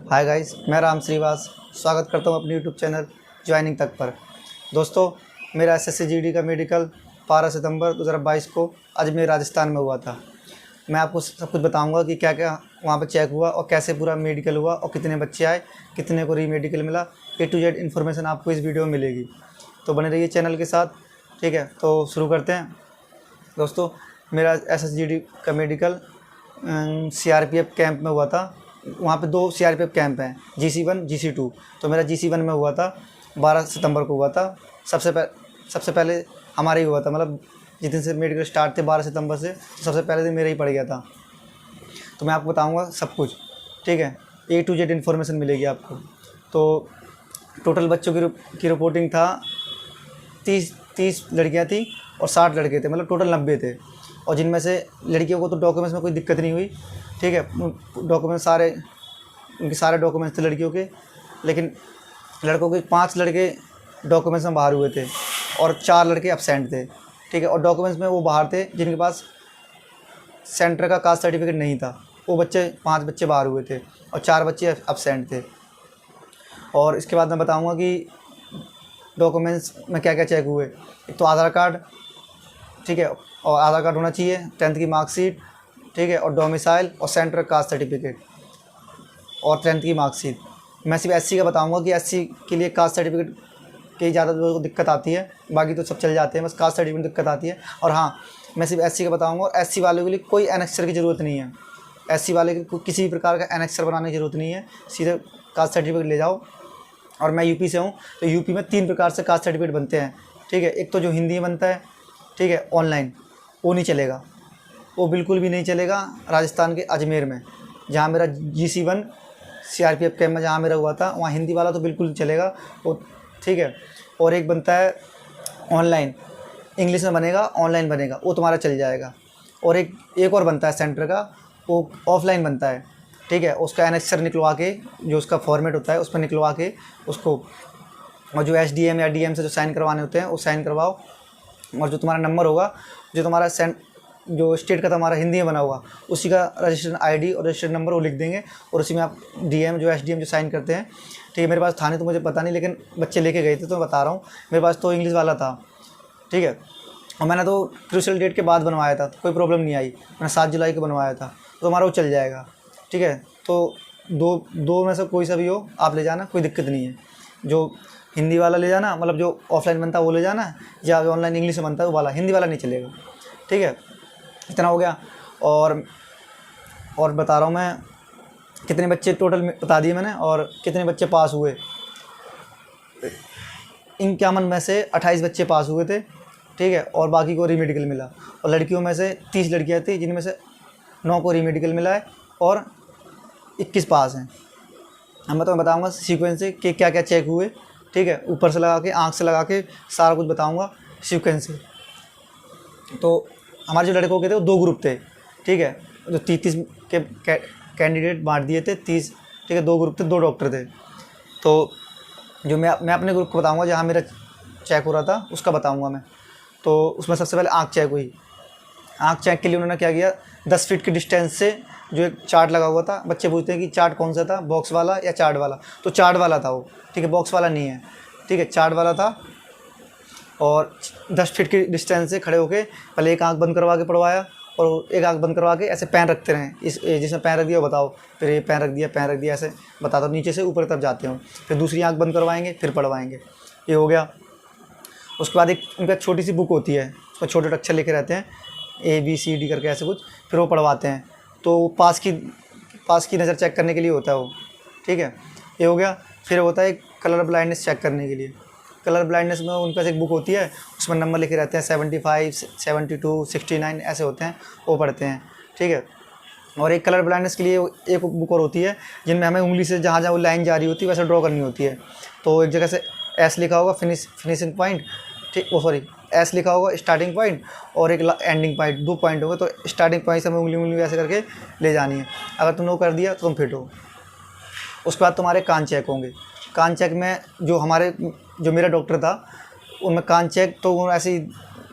Hi guys, मैं राम श्रीवास स्वागत करता हूं अपने यूट्यूब चैनल ज्वाइनिंग तक पर। दोस्तों, मेरा एसएससी जीडी का मेडिकल 12 सितंबर 2022 को अजमेर राजस्थान में हुआ था। मैं आपको सब कुछ बताऊंगा कि क्या क्या वहां पर चेक हुआ और कैसे पूरा मेडिकल हुआ और कितने बच्चे आए, कितने को री मेडिकल मिला। A to Z इन्फॉर्मेशन आपको इस वीडियो में मिलेगी, तो बने रहिए चैनल के साथ। ठीक है, तो शुरू करते हैं। दोस्तों, मेरा एसएसजी का मेडिकल CRPF कैंप में हुआ था। वहाँ पे 2 CRPF कैंप हैं, GC1 GC2। तो मेरा GC1 में हुआ था, 12 सितंबर को हुआ था। सबसे पहले हमारा ही हुआ था, मतलब जिस दिन से मेडिकल स्टार्ट थे 12 सितंबर से, तो सबसे पहले दिन मेरा ही पड़ गया था। तो मैं आपको बताऊँगा सब कुछ, ठीक है। A to Z इन्फॉर्मेशन मिलेगी आपको। तो टोटल बच्चों की रिपोर्टिंग था 30 लड़कियाँ थी और 60 लड़के थे, मतलब टोटल 90 थे। और जिनमें से लड़कियों को तो डॉक्यूमेंट्स में कोई दिक्कत नहीं हुई, ठीक है। डॉक्यूमेंट उनके सारे डॉक्यूमेंट्स थे लड़कियों के, लेकिन लड़कों के 5 लड़के डॉक्यूमेंट्स में बाहर हुए थे और 4 लड़के एब्सेंट थे, ठीक है। और डॉक्यूमेंट्स में वो बाहर थे जिनके पास सेंटर का कास्ट सर्टिफिकेट नहीं था। वो 5 बच्चे बाहर हुए थे और 4 बच्चे एब्सेंट थे। और इसके बाद मैं बताऊँगा कि डॉक्यूमेंट्स में क्या क्या चेक हुए। एक तो आधार कार्ड, ठीक है, और आधार कार्ड होना चाहिए, 10th की मार्कशीट, ठीक है, और डोमिसाइल और सेंटर कास्ट सर्टिफिकेट और 10th की मार्कशीट। मैं सिर्फ SC का बताऊंगा कि SC के लिए कास्ट सर्टिफिकेट की ज़्यादा दिक्कत आती है, बाकी तो सब चल जाते हैं, बस कास्ट सर्टिफिकेट दिक्कत आती है। और हाँ, मैं सिर्फ SC का बताऊंगा, और SC वालों के लिए कोई एनेक्सर की ज़रूरत नहीं है। SC वाले को किसी भी प्रकार का एनेक्सर बनाने की ज़रूरत नहीं है, सीधे कास्ट सर्टिफिकेट ले जाओ। और मैं यूपी से हूँ, तो यूपी में 3 प्रकार से कास्ट सर्टिफिकेट बनते हैं, ठीक है। एक तो जो हिंदी में बनता है, ठीक है, ऑनलाइन, वो नहीं चलेगा, वो बिल्कुल भी नहीं चलेगा राजस्थान के अजमेर में, जहाँ मेरा GC1 CRPF कैंप में जहाँ मेरा हुआ था, वहाँ हिंदी वाला तो बिल्कुल चलेगा वो, ठीक है। और एक बनता है ऑनलाइन, इंग्लिश में बनेगा, ऑनलाइन बनेगा, वो तुम्हारा चल जाएगा। और एक और बनता है सेंटर का, वो ऑफलाइन बनता है, ठीक है। उसका एनेक्सर निकलवा के, जो उसका फॉर्मेट होता है उस पर निकलवा के उसको, और जो SDM या DM से जो साइन करवाने होते हैं वो साइन करवाओ। और जो तुम्हारा नंबर होगा, जो तुम्हारा जो स्टेट का तुम्हारा हिंदी में बना होगा, उसी का रजिस्ट्रेशन ID और रजिस्ट्रेशन नंबर वो लिख देंगे, और उसी में आप DM जो SDM जो साइन करते हैं, ठीक है। मेरे पास था नहीं तो मुझे पता नहीं, लेकिन बच्चे लेके गए थे तो मैं बता रहा हूँ। मेरे पास तो इंग्लिश वाला था, ठीक है। और मैंने तो क्रूशियल डेट के बाद बनवाया था, तो कोई प्रॉब्लम नहीं आई। मैंने 7 जुलाई को बनवाया था, तो हमारा वो चल जाएगा, ठीक है। तो दो में से कोई सा भी हो आप ले जाना, कोई दिक्कत नहीं है। जो हिंदी वाला ले जाना, मतलब जो ऑफलाइन बनता है वो ले जाना, या जो ऑनलाइन इंग्लिश में बनता है वो वाला, हिंदी वाला नहीं चलेगा, ठीक है। इतना हो गया। और बता रहा हूँ मैं, कितने बच्चे टोटल बता दिए मैंने, और कितने बच्चे पास हुए। 51 में से 28 बच्चे पास हुए थे, ठीक है, और बाकी को रीमेडिकल मिला। और लड़कियों में से 30 लड़कियाँ थी, जिनमें से 9 को रीमेडिकल मिला है और 21 पास हैं। अब मैं तुम्हें बताऊँगा सीक्वेंस से कि क्या क्या चेक हुए, ठीक है। ऊपर से लगा के, आँख से लगा के सारा कुछ बताऊँगा सीक्वेंस से। तो हमारे जो लड़कों के थे वो 2 ग्रुप थे, ठीक है। जो 30 के कैंडिडेट बांट दिए थे, 30, ठीक है, 2 ग्रुप थे, 2 डॉक्टर थे। तो जो मैं अपने ग्रुप को बताऊंगा, जहाँ मेरा चेक हो रहा था उसका बताऊंगा मैं। तो उसमें सबसे पहले आँख चेक हुई। आँख चेक के लिए उन्होंने क्या किया, 10 फीट की डिस्टेंस से जो एक चार्ट लगा हुआ था, बच्चे पूछते हैं कि चार्ट कौन सा था, बॉक्स वाला या चार्ट वाला, तो चार्ट वाला था वो, ठीक है, बॉक्स वाला नहीं है, ठीक है, चार्ट वाला था। और 10 फीट की डिस्टेंस से खड़े होके पहले एक आंख बंद करवा के पढ़वाया, और एक आंख बंद करवा के ऐसे पैन रखते रहें, जिसमें पैन रख दिया बताओ, फिर ये पैन रख दिया ऐसे बताता हूँ, नीचे से ऊपर तक जाते हो। फिर दूसरी आंख बंद करवाएंगे, फिर पढ़वाएंगे। ये हो गया। उसके बाद एक उनका छोटी सी बुक होती है, उसमें छोटे अक्षर लिखे रहते हैं, ABCD करके ऐसे कुछ, फिर वो पढ़वाते हैं। तो पास की नज़र चेक करने के लिए होता है वो, ठीक है। ये हो गया। फिर होता है एक कलर ब्लाइंडनेस चेक करने के लिए। कलर ब्लाइंडनेस में उनके पास एक बुक होती है, उसमें नंबर लिखे रहते हैं, 75, 72, 69 ऐसे होते हैं, वो पढ़ते हैं, ठीक है। और एक कलर ब्लाइंडनेस के लिए एक बुक और होती है, जिनमें हमें उंगली से जहाँ वो लाइन जा रही होती है वैसे ड्रॉ करनी होती है। तो एक जगह से S लिखा होगा, फिनिशिंग पॉइंट, ठीक, वो सॉरी, S लिखा होगा स्टार्टिंग पॉइंट, और एक एंडिंग पॉइंट, 2 पॉइंट होंगे। तो स्टार्टिंग पॉइंट से हमें उंगली ऐसे करके ले जानी है। अगर तुमने वो कर दिया तो तुम फिट हो। उसके बाद तुम्हारे कान चेक होंगे। कान चेक में जो मेरा डॉक्टर था, उनमें कान चेक तो वो ऐसे ही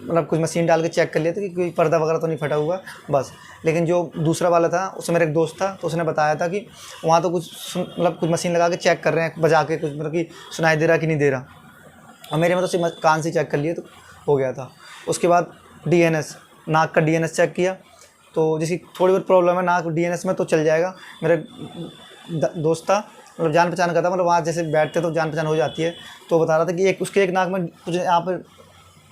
मतलब कुछ मशीन डाल के चेक कर लिया था कि कोई पर्दा वगैरह तो नहीं फटा हुआ बस। लेकिन जो दूसरा वाला था उसमें मेरा एक दोस्त था, तो उसने बताया था कि वहाँ तो कुछ मतलब कुछ मशीन लगा के चेक कर रहे हैं बजा के, कुछ मतलब कि सुनाई दे रहा कि नहीं दे रहा। और मेरे में तो सिर्फ कान से चेक कर लिए तो हो गया था। उसके बाद डीएनएस, नाक का डीएनएस चेक किया, तो जिसकी थोड़ी बहुत प्रॉब्लम है नाक डीएनएस में तो चल जाएगा। मेरे दोस्त था, मतलब जान पहचान का था, मतलब वहाँ जैसे बैठते तो जान पहचान हो जाती है। तो बता रहा था कि उसके एक नाक में कुछ यहाँ पर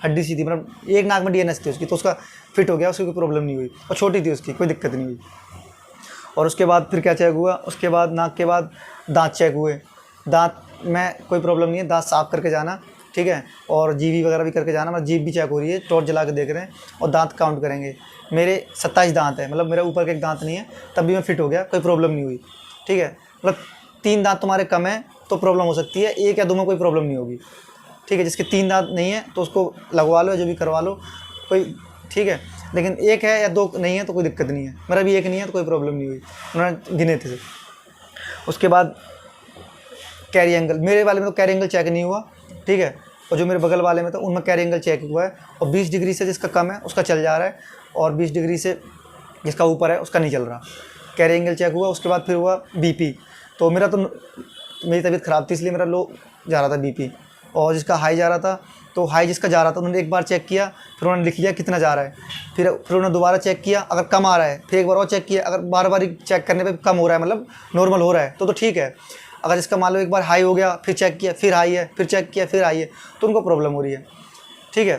हड्डी सी थी, मतलब एक नाक में डीएनएस थी उसकी, तो उसका फिट हो गया, उसकी कोई प्रॉब्लम नहीं हुई और छोटी थी उसकी, कोई दिक्कत नहीं हुई। और उसके बाद फिर क्या चेक हुआ, उसके बाद नाक के बाद दांत चेक हुए। दांत में कोई प्रॉब्लम नहीं है, दांत साफ़ करके जाना, ठीक है। और जीभी वगैरह भी करके जाना, मतलब जीभ भी चेक हो रही है, टॉर्च जला के देख रहे हैं और दांत काउंट करेंगे। मेरे 27 दांत है, मतलब मेरा ऊपर का एक दांत नहीं है, तब भी मैं फिट हो गया, कोई प्रॉब्लम नहीं हुई, ठीक है। मतलब 3 दांत तुम्हारे कम है तो प्रॉब्लम हो सकती है, 1 या 2 में कोई प्रॉब्लम नहीं होगी, ठीक है। जिसके 3 दांत नहीं है तो उसको लगवा लो, जो भी करवा लो कोई, ठीक है। लेकिन 1 है या 2 नहीं है तो कोई दिक्कत नहीं है। मेरा भी 1 नहीं है तो कोई प्रॉब्लम नहीं हुई, उन्होंने गिने थे। उसके बाद कैरी एंगल, मेरे वाले में तो कैरी एंगल चेक नहीं हुआ, ठीक है। और जो मेरे बगल वाले में था उनमें कैरी एंगल चेक हुआ है, और 20 डिग्री से जिसका कम है उसका चल जा रहा है, और 20 डिग्री से जिसका ऊपर है उसका नहीं चल रहा। कैरी एंगल चेक हुआ। उसके बाद फिर हुआ बीपी। तो मेरी तबीयत ख़राब थी इसलिए मेरा लो जा रहा था बीपी, और जिसका हाई जा रहा था, तो हाई जिसका जा रहा था उन्होंने एक बार चेक किया, फिर उन्होंने लिख लिया कितना जा रहा है। फिर उन्होंने दोबारा चेक किया, अगर कम आ रहा है फिर एक बार और चेक किया, अगर बार बार चेक करने पे कम हो रहा है, मतलब नॉर्मल हो रहा है, तो ठीक है। अगर इसका मान लो एक बार हाई हो गया, फिर चेक किया, फिर हाई है, फिर चेक किया, फिर हाई है, तो उनको प्रॉब्लम हो रही है, ठीक है।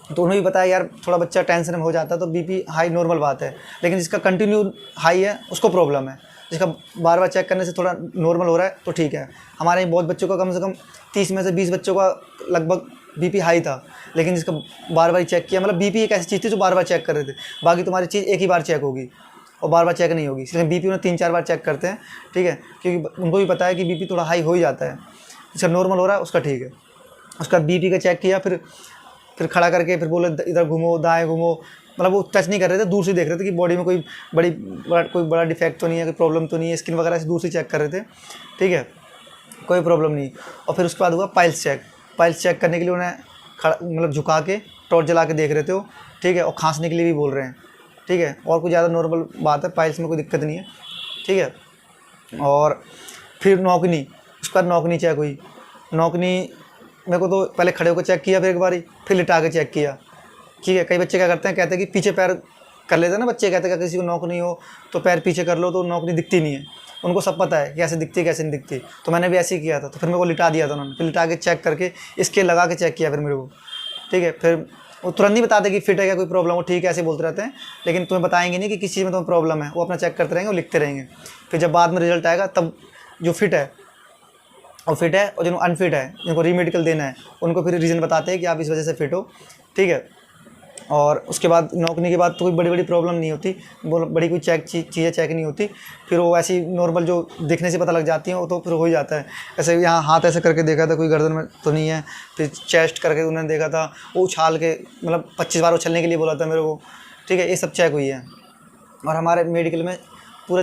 तो उन्होंने भी बताया यार थोड़ा बच्चा टेंशन में हो जाता है तो बीपी हाई नॉर्मल बात है, लेकिन जिसका कंटिन्यू हाई है उसको प्रॉब्लम है, जिसका बार बार चेक करने से थोड़ा नॉर्मल हो रहा है तो ठीक है। हमारे यहाँ बहुत बच्चों का, कम से कम 30 में से 20 बच्चों का लगभग बीपी हाई था, लेकिन जिसका बार बार चेक किया, मतलब बीपी एक ऐसी चीज़ थी जो बार बार चेक कर रहे थे, बाकी तुम्हारी चीज़ एक ही बार चेक होगी और बार बार चेक नहीं होगी, इसलिए बीपी उन्हें 3-4 बार चेक करते हैं, ठीक है, क्योंकि उनको भी पता है कि बीपी थोड़ा हाई हो ही जाता है। जिसका नॉर्मल हो रहा है उसका ठीक है। उसका बीपी का चेक किया, फिर खड़ा करके फिर बोले इधर घूमो, दाएं घूमो, मतलब वो टच नहीं कर रहे थे, दूर से देख रहे थे कि बॉडी में कोई बड़ा डिफेक्ट तो नहीं है, कोई प्रॉब्लम तो नहीं है, स्किन वगैरह से दूर से चेक कर रहे थे, ठीक है, कोई प्रॉब्लम नहीं। और फिर उसके बाद हुआ पाइल्स चेक। पाइल्स चेक करने के लिए उन्हें मतलब झुका के टॉर्च जला के देख रहे थे वो, ठीक है, और खांसने के लिए भी बोल रहे हैं, ठीक है। और कुछ ज़्यादा नॉर्मल बात है, पाइल्स में कोई दिक्कत नहीं है, ठीक है। और फिर नौकनी, उसके बाद नौकनी चेक हुई। नौकनी मेरे को तो पहले खड़े होकर चेक किया, फिर एक बारी फिर लिटा के चेक किया, ठीक है। कई बच्चे क्या करते हैं, कहते हैं कि पीछे पैर कर लेते हैं ना बच्चे, कहते हैं कि किसी को नौक नहीं हो तो पैर पीछे कर लो तो नौकनी दिखती नहीं है, उनको सब पता है कैसे दिखती है कैसे नहीं दिखती। तो मैंने भी ऐसे ही किया था, तो फिर मेरे को लिटा दिया था उन्होंने, फिर लिटा के चेक करके स्केल लगा के चेक किया फिर मेरे को, ठीक है। फिर वो तुरंत नहीं बताते कि फिट है क्या, कोई प्रॉब्लम हो, ठीक है, ऐसे बोलते रहते हैं, लेकिन तुम्हें बताएंगे नहीं कि किस चीज़ में तुम्हें प्रॉब्लम है, वो अपना चेक करते रहेंगे और लिखते रहेंगे। फिर जब बाद में रिजल्ट आएगा तब जो फिट है और जिनको अनफिट है, जिनको रीमेडिकल देना है, उनको फिर रीज़न बताते हैं कि आप इस वजह से फिट हो, ठीक है। और उसके बाद नौकरी के बाद तो कोई बड़ी बड़ी प्रॉब्लम नहीं होती, बड़ी कोई चीज़ें चेक नहीं होती, फिर वो ऐसी नॉर्मल जो दिखने से पता लग जाती हैं वो तो फिर हो ही जाता है। ऐसे यहाँ हाथ ऐसे करके देखा था कोई गर्दन में तो नहीं है, फिर चेस्ट करके उन्होंने देखा था, वो उछाल के मतलब 25 बार उछलने के लिए बोला था मेरे को, ठीक है, ये सब चेक हुई है। और हमारे मेडिकल में पूरे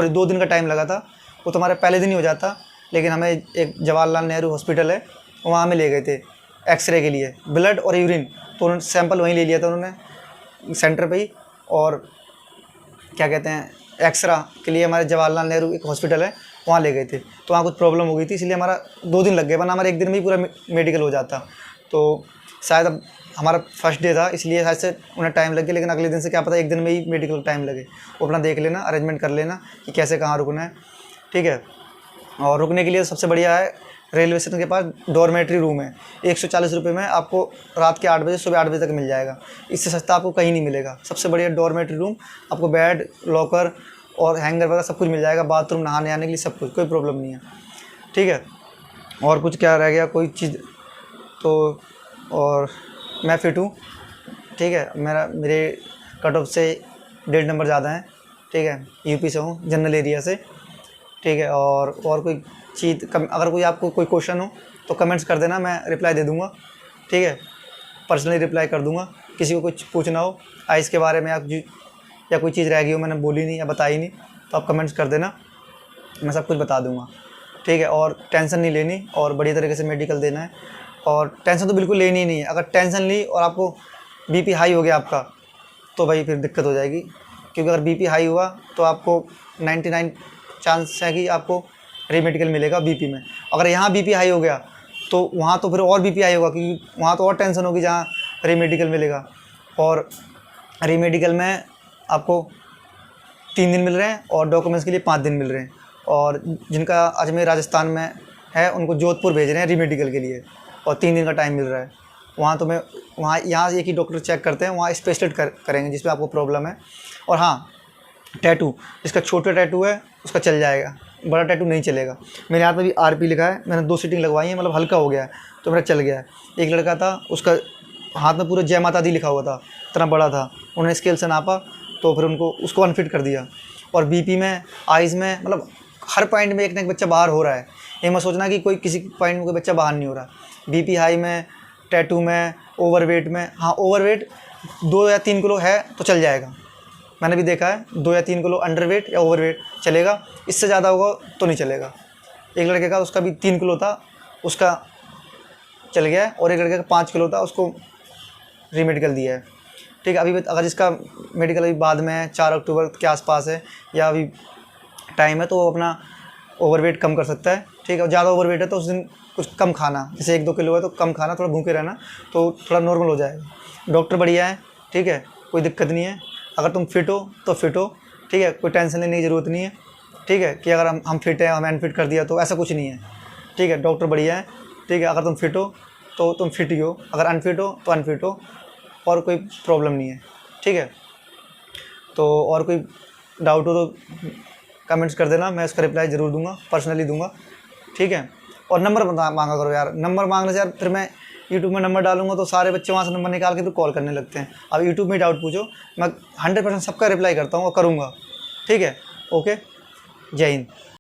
2 दिन का टाइम लगा था, वो तो हमारे पहले दिन ही हो जाता, लेकिन हमें एक जवाहरलाल नेहरू हॉस्पिटल है वहाँ हमें ले गए थे एक्सरे के लिए, ब्लड और यूरिन, तो उन्होंने सैंपल वहीं ले लिया था उन्होंने सेंटर पे ही। और क्या कहते हैं, एक्सरा के लिए हमारे जवाहरलाल नेहरू एक हॉस्पिटल है वहाँ ले गए थे, तो वहाँ कुछ प्रॉब्लम हो गई थी इसलिए हमारा 2 दिन लग गए, वरना हमारा 1 दिन में ही पूरा मेडिकल हो जाता। तो शायद अब हमारा फर्स्ट डे था इसलिए शायद से उन्हें टाइम लग गया, लेकिन अगले दिन से क्या पता 1 दिन में ही मेडिकल टाइम लगे। वो अपना देख लेना, अरेंजमेंट कर लेना कि कैसे कहाँ रुकना है, ठीक है। और रुकने के लिए सबसे बढ़िया है, रेलवे स्टेशन के पास डॉर्मेट्री रूम है, 140 रुपये में आपको रात के 8 बजे सुबह 8 बजे तक मिल जाएगा, इससे सस्ता आपको कहीं नहीं मिलेगा। सबसे बढ़िया डॉर्मेट्री रूम, आपको बेड, लॉकर और हैंगर वगैरह सब कुछ मिल जाएगा, बाथरूम, नहाने आने के लिए सब कुछ, कोई प्रॉब्लम नहीं है, ठीक है। और कुछ क्या रह गया कोई चीज़, तो और मैं फिट हूँ, ठीक है, मेरे कट ऑफ से 1.5 नंबर ज़्यादा है, ठीक है, यूपी से हूँ, जनरल एरिया से, ठीक है। और कोई चीज़ अगर कोई आपको कोई क्वेश्चन हो तो कमेंट्स कर देना, मैं रिप्लाई दे दूँगा, ठीक है, पर्सनली रिप्लाई कर दूँगा। किसी को कुछ पूछना हो आइस के बारे में या कोई चीज़ रह गई हो मैंने बोली नहीं या बताई नहीं तो आप कमेंट्स कर देना, मैं सब कुछ बता दूँगा, ठीक है। और टेंशन नहीं लेनी और बढ़िया तरीके से मेडिकल देना है, और टेंशन तो बिल्कुल लेनी ही नहीं है। अगर टेंशन ली और आपको बीपी हाई हो गया आपका तो भाई फिर दिक्कत हो जाएगी, क्योंकि अगर बीपी हाई हुआ तो आपको 99 चांस है कि आपको रेमेडिकल मिलेगा बीपी में। अगर यहाँ बीपी हाई हो गया तो वहाँ तो फिर और बीपी हाई होगा, क्योंकि वहाँ तो और टेंशन होगी जहाँ रेमेडिकल मिलेगा। और रेमेडिकल में आपको 3 दिन मिल रहे हैं और डॉक्यूमेंट्स के लिए 5 दिन मिल रहे हैं। और जिनका अजमेर राजस्थान में है उनको जोधपुर भेज रहे हैं रेमेडिकल के लिए, और 3 दिन का टाइम मिल रहा है। वहाँ तो मैं वहाँ यहाँ एक ही डॉक्टर चेक करते हैं, वहाँ स्पेशलिस्ट करेंगे जिसमें आपको प्रॉब्लम है। और हाँ, टैटू, जिसका छोटा टैटू है उसका चल जाएगा, बड़ा टैटू नहीं चलेगा। मेरे हाथ में भी आरपी लिखा है, मैंने 2 सीटिंग लगवाई है, मतलब हल्का हो गया है तो मेरा चल गया है। एक लड़का था उसका हाथ में पूरा जय माता दी लिखा हुआ था, इतना बड़ा था, उन्होंने स्केल से नापा तो फिर उसको अनफिट कर दिया। और बीपी में, आइज़ में, मतलब हर पॉइंट में एक ना एक बच्चा बाहर हो रहा है। ये मत सोचना कि कोई किसी पॉइंट में कोई बच्चा बाहर नहीं हो रहा। बीपी हाई में, टैटू में, ओवरवेट में, हाँ ओवरवेट 2 या 3 किलो है तो चल जाएगा, मैंने भी देखा है 2 या 3 किलो अंडरवेट या ओवरवेट चलेगा, इससे ज़्यादा होगा तो नहीं चलेगा। एक लड़के का उसका भी 3 किलो था, उसका चल गया है, और एक लड़के का 5 किलो था, उसको रीमेडिकल दिया है। ठीक है, अभी अगर जिसका मेडिकल अभी बाद में है, 4 अक्टूबर के आसपास है या अभी टाइम है, तो वो अपना ओवरवेट कम कर सकता है। ठीक है, और ज़्यादा ओवरवेट है तो उस दिन कुछ कम खाना, जैसे 1-2 किलो है तो कम खाना, थोड़ा भूखे रहना, तो थोड़ा नॉर्मल हो जाएगा। डॉक्टर बढ़िया है, ठीक है, कोई दिक्कत नहीं है। अगर तुम फिट हो तो फिट हो, ठीक है, कोई टेंशन लेने की ज़रूरत नहीं है। ठीक है, कि अगर हम फिट हैं, हमें अनफिट कर दिया, तो ऐसा कुछ नहीं है। ठीक है, डॉक्टर बढ़िया है। ठीक है, अगर तुम फिट हो तो तुम फिट ही हो, अगर अनफिट हो तो अनफिट हो, और कोई प्रॉब्लम नहीं है। ठीक है, तो और कोई डाउट हो तो कमेंट्स कर देना, मैं उसका रिप्लाई ज़रूर दूंगा, पर्सनली दूंगा। ठीक है, और नंबर मांगा करो यार, नंबर मांगने से यार फिर मैं यूट्यूब में नंबर डालूंगा तो सारे बच्चे वहाँ से नंबर निकाल के फिर कॉल करने लगते हैं। अब यूट्यूब में डाउट पूछो, मैं 100% सबका रिप्लाई करता हूँ और करूँगा। ठीक है, ओके, जय हिंद।